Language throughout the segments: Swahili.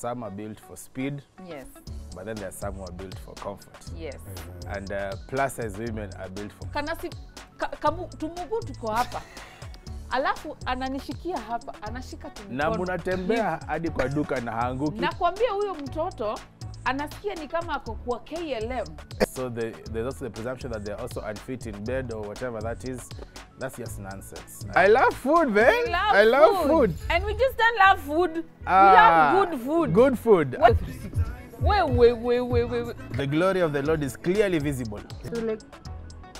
some are built for speed. Yes. But then there are some who are built for comfort. Yes. And plus size women are built for... Tumugu tuko hapa. Alafu ananishikia hapa, anashika tumugu. Na munatembea hadi kwa duka na haanguki. Nakwambia huyo mtoto anasikia ni kama ako kwa KLM. So there's also the presumption that they're also unfit in bed or whatever that is. That's just nonsense. I love food, man. I love food. And we just don't love food. We love good food. Good food. Wait. The glory of the Lord is clearly visible. So like,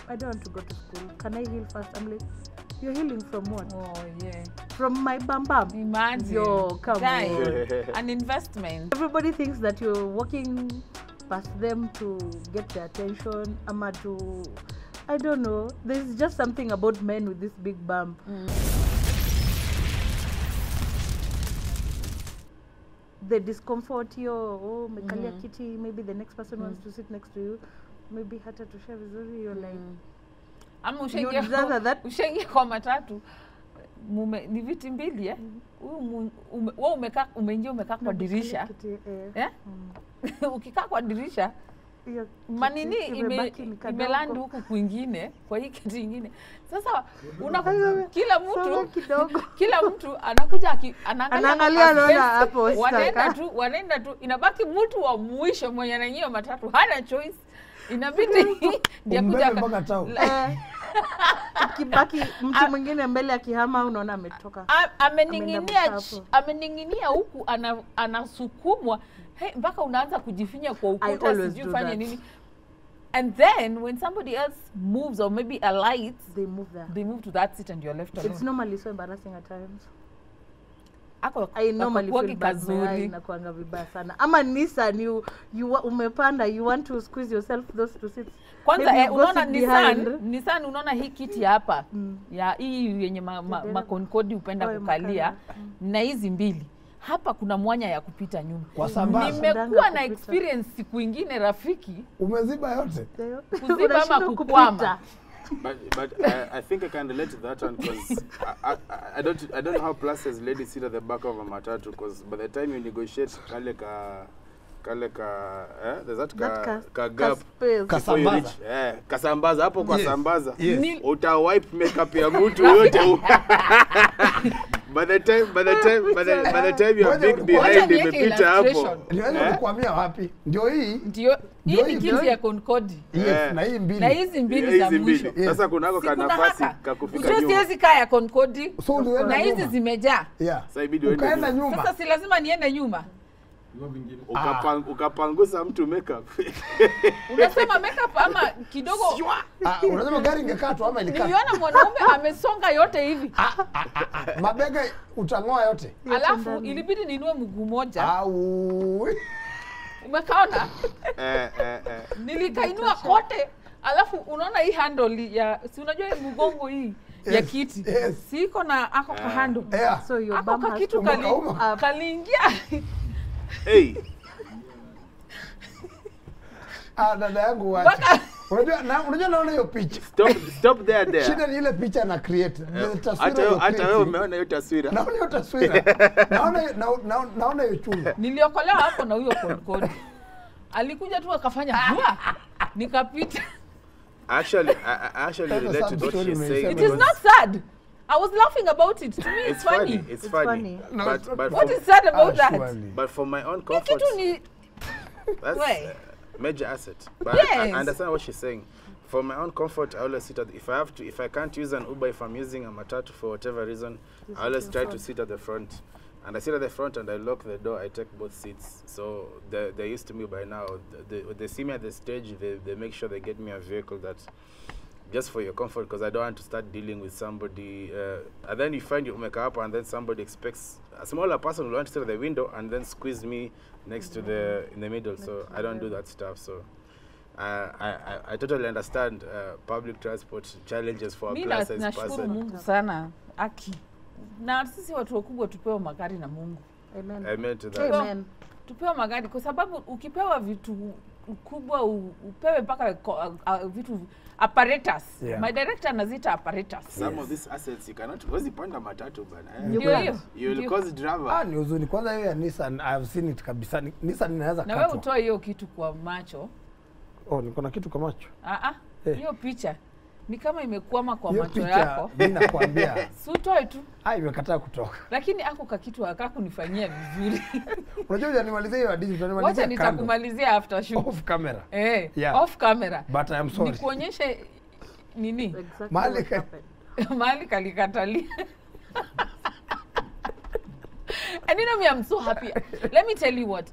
I don't want to go to school. Can I heal first? I'm like, you're healing from what? Oh, yeah. From my bam. Imagine. Yo, come on. An investment. Everybody thinks that you're walking past them to get their attention. Ama to, I don't know. There's just something about men with this big bum. The discomfort, oh, mekalia kiti, maybe the next person wants to sit next to you. Maybe hata to share vizuri, you're like... Ama ushengia kwa matatu, ni viti mbili, eh? Umeingia umekaa kwa dirisha. Ukikaa kwa dirisha, manini imelandi huku kwingine, kwa hii kiti ingine. Sasa kila mtu anakuja anaangalia naona hapo. Wanaenda tu inabaki mtu wa mwisho mwenye ananyia matatu hana choice. Inabidi ndio kuja ukibaki mtu mwingine mbele akihama unaona ametoka. Ameninginia huku anasukumwa. Hey, mpaka unaanza kujifinya kwa ukuta sijui ufanye nini. And then when somebody else moves or maybe alights, they move there. They move to that seat and you're left alone. It's normally so embarrassing at times. I normally feel kazuri inakuanga vibaya sana. Ama Nissan you umepanda, you want to squeeze yourself those two seats. Kwanza unaona Nissan unaona hii kiti hapa ya hii yenye makonkodi upenda kukalia na hizi mbili. Hapa kuna mwanya ya kupita nyuma. Nimekuwa na experience siku ingine rafiki. Umeziba yote? Kuziba ama kukwama. But I think I can relate to that one because I don't know how plus size ladies sit at the back of a matatu because by the time you negotiate there's that gap kasambaza kasambaza hapo kwa sambaza uta wipe makeup ya mtu yote by the time you are big behind imepita hapo niweza kukwamia wapi ndio hii kiti ya Concorde na hii mbili na hizi mbili za mwisho sasa kunako kana nafasi kakufika nyuma siwezi kaa ya Concorde na hizi zimejaa sasa ibidi uende nyuma sasa si lazima niende nyuma ukapangusa mtu makeup. Unasema makeup ama kidogo unasema gari ingekatwa ama ilikatwa. Niliona mwanaume amesonga yote hivi. Mabega utangoa yote. Alafu ilibidi ninue mguu moja. Au. Umekaona? Nilikainua kote. Alafu unaona hii handle ya si unajua hii mgongo hii ya kiti. Siko na ako ka handle. So your bum has kitu kaliingia. Hey. Dada yangu wacha. Unajua naona hiyo picha. Stop there. Shida ni ile picha na create. Hata wewe umeona hiyo taswira. Naona hiyo taswira. Naona hiyo chungu. Niliokolewa hapo na huyo Concorde. Alikuja tu akafanya nikapita. Actually relate to what she's saying. It is not sad. I was laughing about it. To me, it's funny. It's funny. But what is sad about that? But for my own comfort, that's a major asset. But I understand what she's saying. For my own comfort, I always sit at if I can't use an Uber, if I'm using a matatu for whatever reason, I always try to sit at the front. And I sit at the front and I lock the door. I take both seats. So they're used to me by now. They see me at the stage. They make sure they get me a vehicle that's just for your comfort, because I don't want to start dealing with somebody. And then you find you make up, and then somebody expects a smaller person will want to sit at the window and then squeeze me next to in the middle. So I don't do that stuff. So I totally understand public transport challenges for a plus size person. Nashukuru Mungu sana aki. Na sisi watu wakubwa tupewa magari na Mungu. Amen. Amen to that. Amen. Tupewa magari kwa sababu ukipewa vitu kubwa upewe mpaka vitu apparatus. Yeah. My director anazita apparatus. Some of these assets you cannot wazipanda matatu bana. You will cause drama. Ni uzuni kwanza hiyo ya Nissan, I have seen it kabisa. Nissan inaweza katwa. Na wewe utoe hiyo kitu kwa macho. Oh, niko na kitu kwa macho. Hiyo picha ni kama imekwama kwa macho yako. Mimi nakwambia. Sutoe tu. Imekataa kutoka. Lakini ako kakitu akakunifanyia vizuri. Unajua unanimalizia hiyo hadithi, tunanimalizia. Wacha nitakumalizia after shoot. Off camera. Yeah. Off camera. But I am sorry. Nikuonyeshe nini? Exactly. Mahali kalikatalia. And you know me, I'm so happy. Let me tell you what,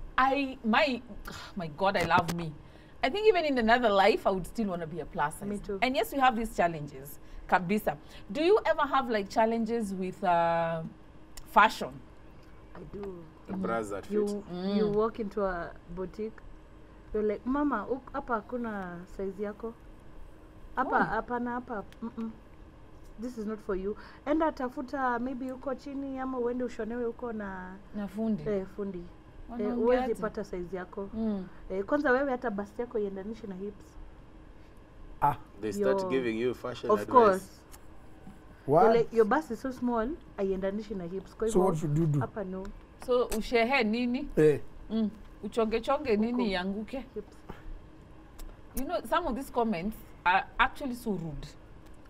my God, I love me. I think even in another life, I would still want to be a plus size. Me too. And yes, we have these challenges, kabisa. Do you ever have like challenges with fashion? I do. The bras that fit. You walk into a boutique, you're like, mama, hapa hakuna size yako. Hapa. This is not for you. Enda tafuta maybe uko chini ama uende ushonewe uko na fundi. Fundi. Uwezi pata size yako. Kwanza wewe hata bust yako iendanishe na hips. They start giving you fashion of advice. Course. What? Like, your bust is so small, aiendanishi na hips. Kwa So what should you do? Hapa no. So ushehe nini? Uchonge nini yanguke? Hips. You know, some of these comments are actually so rude.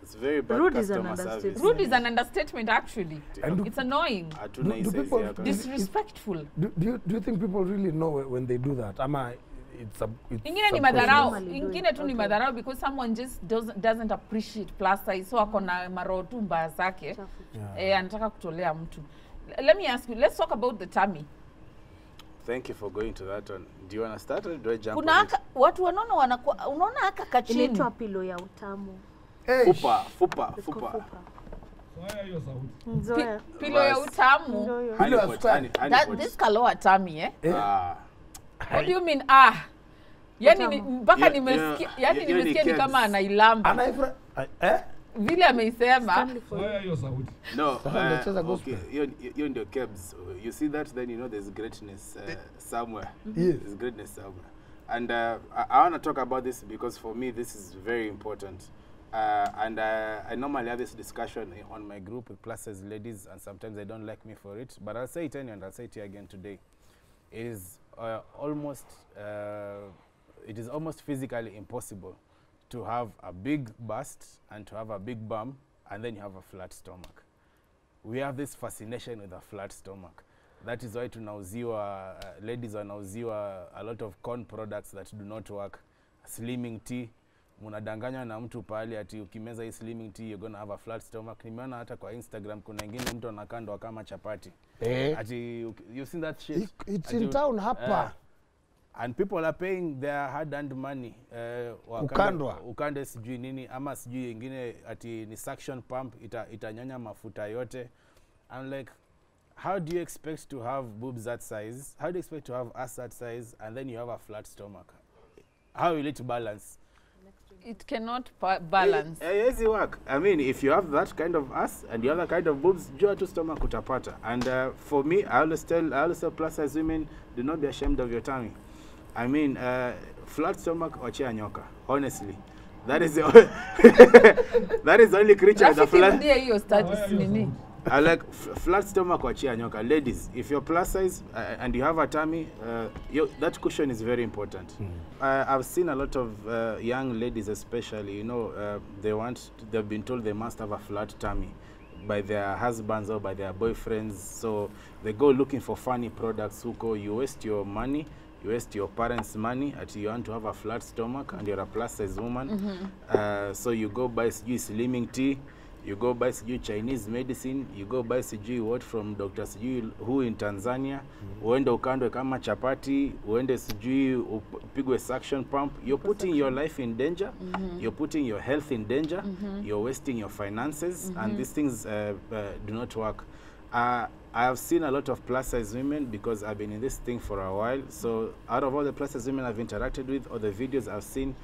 It's very bad Rude customer service. Rude is an understatement, actually. It's annoying. Do people disrespectful? Do you think people really know when they do that? Ingine ni madharau. Ingine tu ni madharau because someone just doesn't appreciate plus size. So akona maro tu mbaya zake. Anataka kutolea mtu. Let me ask you, let's talk about the tummy. Thank you for going to that one. Do you want to start or do I jump on it? Kuna watu wanaona unaona haka kachini. Inaitwa pillow ya utamu. Fupa. Pillow ya utamu. This kaloa tummy, What do you mean Yani mpaka nimesikia, yani nimesikia ni kama anailamba. Vile ameisema. No, okay. You're in the kebs. You see that, then you know there's greatness somewhere. There's greatness somewhere. And I want to talk about this because for me this is very important. And I normally have this discussion on my group with plus size ladies, and sometimes they don't like me for it. But I'll say it anyway, and I'll say it here again today. It is almost physically impossible to have a big bust and to have a big bum, and then you have a flat stomach. We have this fascination with a flat stomach. That is why tunauziwa, ladies wanauziwa a lot of corn products that do not work. Slimming tea, munadanganywa na mtu pali ati ukimeza hii slimming tea you're gonna have a flat stomach. Nimeona hata kwa Instagram kuna wengine mtu anakandwa kama chapati. Ati you've seen that shit? It's in town hapa. And people are paying their hard-earned money. Ukande sijui nini ama sijui ingine ati ni suction pump itanyonya mafuta yote. I'm like, how do you expect to have boobs that size? How do you expect to have ass that size and then you have a flat stomach? How will it balance? It cannot balance. Yes, it work. I mean, if you have that kind of ass and the other kind of boobs, jua tu stomach utapata. And for me, I always tell plus size women, do not be ashamed of your tummy. I mean, flat stomach, wachia nyoka. Honestly, that is the that is the only creature that flat. I like flat stomach, wachia nyoka. Ladies, if you're plus size and you have a tummy, that cushion is very important. I've seen a lot of young ladies, especially, you know, they've been told they must have a flat tummy by their husbands or by their boyfriends. So they go looking for funny products. You waste your money. You waste your parents' money until you want to have a flat stomach and you're a plus-size woman. So you go buy slimming tea, you go buy Chinese medicine, you go buy what from Dr. who in Tanzania, uende ukandwe kama chapati, uende upigwe suction pump. You're putting your life in danger, you're putting your health in danger, you're wasting your finances, and these things do not work. I have seen a lot of plus-size women because I've been in this thing for a while. So out of all the plus-size women I've interacted with or the videos I've seen,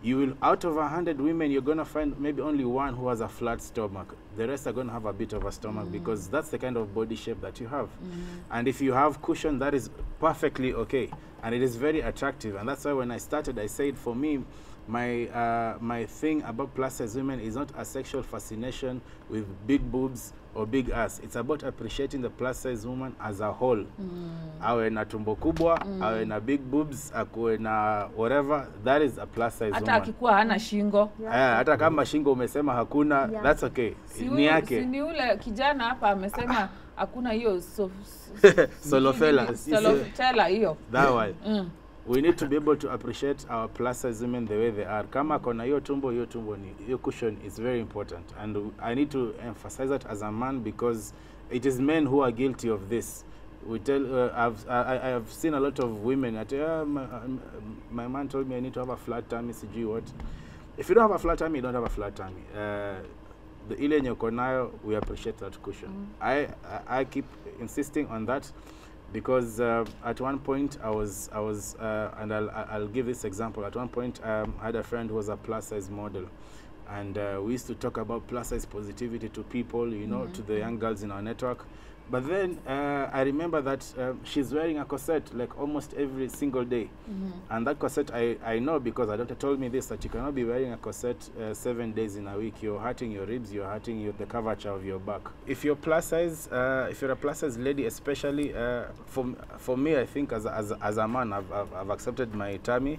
you will, out of 100 women, you're going to find maybe only one who has a flat stomach. The rest are going to have a bit of a stomach because that's the kind of body shape that you have. And if you have cushion, that is perfectly okay. And it is very attractive. And that's why when I started, I said for me, my thing about plus size women is not a sexual fascination with big boobs or big ass. It's about appreciating the plus size woman as a whole. Awe na tumbo kubwa, awe na big boobs, akuwe na whatever, that is a plus size woman. Hata akikuwa hana shingo. Hata kama shingo umesema hakuna, that's okay. Ni yake. Si ni ule kijana hapa amesema hakuna hiyo solofela. Solofela hiyo. That one. We need to be able to appreciate our plus size women the way they are. Kama kona hiyo tumbo ni hiyo cushion is very important, and I need to emphasize that as a man because it is men who are guilty of this. We tell I have seen a lot of women that my man told me I need to have a flat tummy. CG what? If you don't have a flat tummy, you don't have a flat tummy. The ile nyoko nayo, we appreciate that cushion. I keep insisting on that. Because at one point I was and I'll give this example. At one point I had a friend who was a plus size model, and we used to talk about plus size positivity to people, you know, to the young girls in our network. But then I remember that she's wearing a corset like almost every single day. And that corset, I know because a doctor told me this, that you cannot be wearing a corset 7 days in a week. You're hurting your ribs, you're hurting the curvature of your back. If you're plus size, if you're a plus size lady especially, for me, I think as a man, I've accepted my tummy.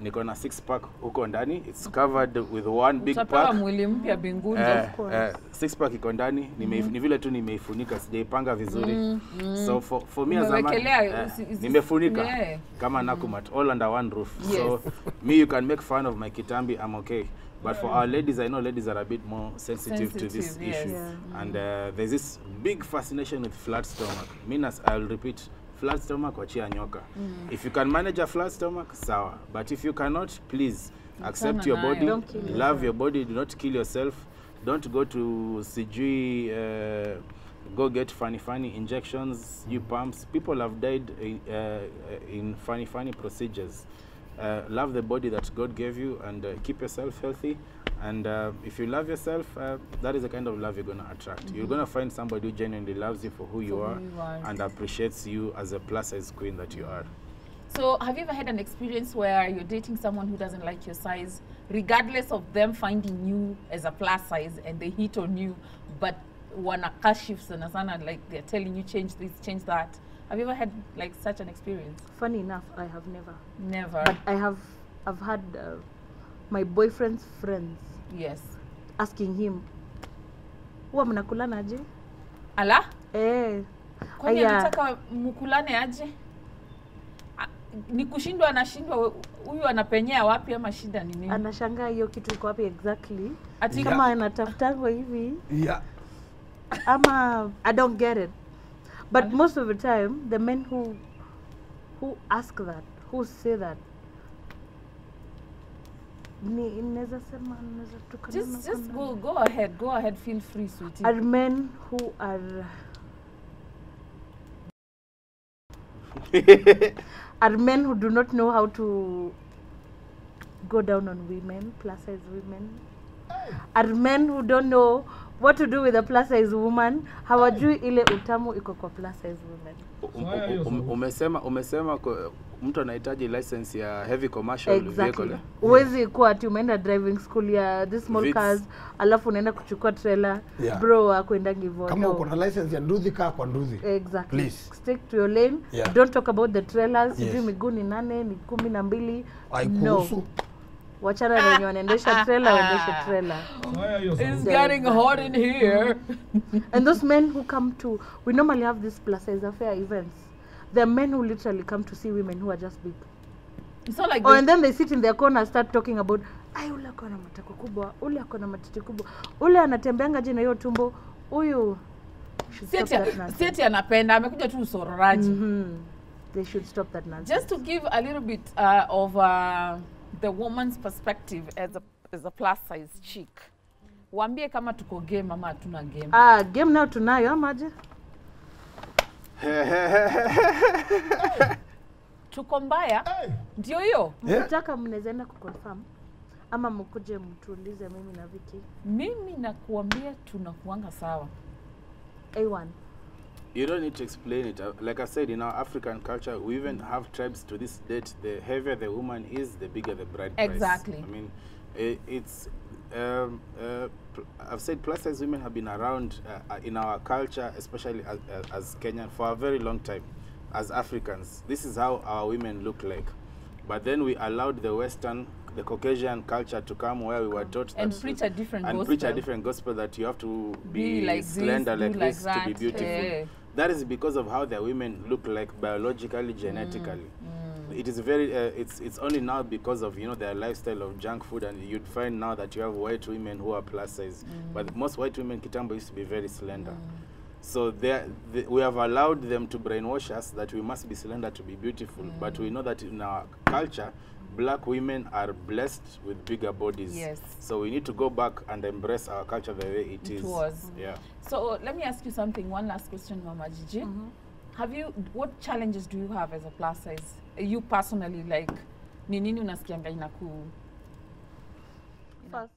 Niko na 6-pack huko ndani. It's covered with one big pack. Mwili mpya binguni, of course. 6-pack iko ndani, ni vile tu nimeifunika. Sijaipanga vizuri. So for me as a man, nimefunika kama nakumat all under one roof. Yes. So me, you can make fun of my kitambi, I'm okay. But for our ladies, I know ladies are a bit more sensitive to this issue. And there's this big fascination with flat stomach. I'll repeat, flat stomach, wachia nyoka. If you can manage a flat stomach, sawa. But if you cannot, please accept your body, love your body, do not kill yourself. Don't go to CG, go get funny injections, pumps. People have died in funny procedures. Love the body that God gave you, and keep yourself healthy. And if you love yourself, that is the kind of love you're going to attract. You're going to find somebody who genuinely loves you for who you are and appreciates you as a plus size queen that you are. So have you ever had an experience where you're dating someone who doesn't like your size, regardless of them finding you as a plus size, and they hit on you, but wana kashif sana sana, like they're telling you change this, change that? Have you ever had like such an experience? Funny enough, I have never. Never. But I've had my boyfriend's friends. Yes. Asking him, "Huwa mnakulana aje?" Ala? Kwani anataka mkulane aje? Ni kushindwa, anashindwa huyu anapenyea wapi ama shida ni nini? Anashangaa hiyo kitu iko wapi exactly? Ati kama anatafutango hivi. Ama I don't get it. But most of the time the men who ask that, who say that, just go ahead, feel free, sweetie. Are men who are are men who do not know how to go down on women, plus size women. Are men who don't know what to do with a plus size woman. Hawajui ile utamu iko kwa plus size women. Umesema mtu anahitaji license ya heavy commercial vehicle. Uwezi kuwa ati umeenda driving school ya this small cars alafu unaenda kuchukua trailer. Bro, akwenda hivyo. Kama uko na license ya nduthi kaa kwa nduthi. Exactly. Please stick to your lane. Don't talk about the trailers. Sijui miguu ni 8 ni 12. No. Wachana na wenye wanaendesha trailer, waendeshe trailer. It's getting hot in here. And those men who come to, we normally have these plus size affair events. There are men who literally come to see women who are just big. It's not like and then they sit in their corner, start talking about, ule akona matako kubwa, ule akona matiti kubwa, ule anatembeanga je na hiyo tumbo, huyu. Seti anapenda, amekuja tu usororaji. They should stop that nonsense. Just to give a little bit of the woman's perspective as a plus size chick. Waambie kama tuko game ama hatuna game. Game now tunayo ama aje? tuko mbaya. Ndio hiyo. Mtaka mnawezaenda kuconfirm ama mkuje mtuulize mimi na Vicky. Mimi nakuambia tunakuanga sawa. A1. You don't need to explain it. Like I said, in our African culture, we even have tribes to this date. The heavier the woman is, the bigger the bride price. Exactly. I mean, it's I've said plus size women have been around in our culture, especially as Kenyan, for a very long time. As Africans, this is how our women look like. But then we allowed the Western, the Caucasian culture to come where we were taught and that preach a different gospel. And preach a different gospel that you have to be like slender this, like this like to be beautiful. That is because of how their women look like biologically, genetically. It is very, it's only now because of, you know, their lifestyle of junk food, and you'd find now that you have white women who are plus size. But most white women, Kitambo, used to be very slender. So we have allowed them to brainwash us that we must be slender to be beautiful. But we know that in our culture, black women are blessed with bigger bodies. Yes. So we need to go back and embrace our culture the way it is. Yeah. So let me ask you something. One last question, Mama Gigi. What challenges do you have as a plus size? You personally, like, ni nini unasikianga inaku? First,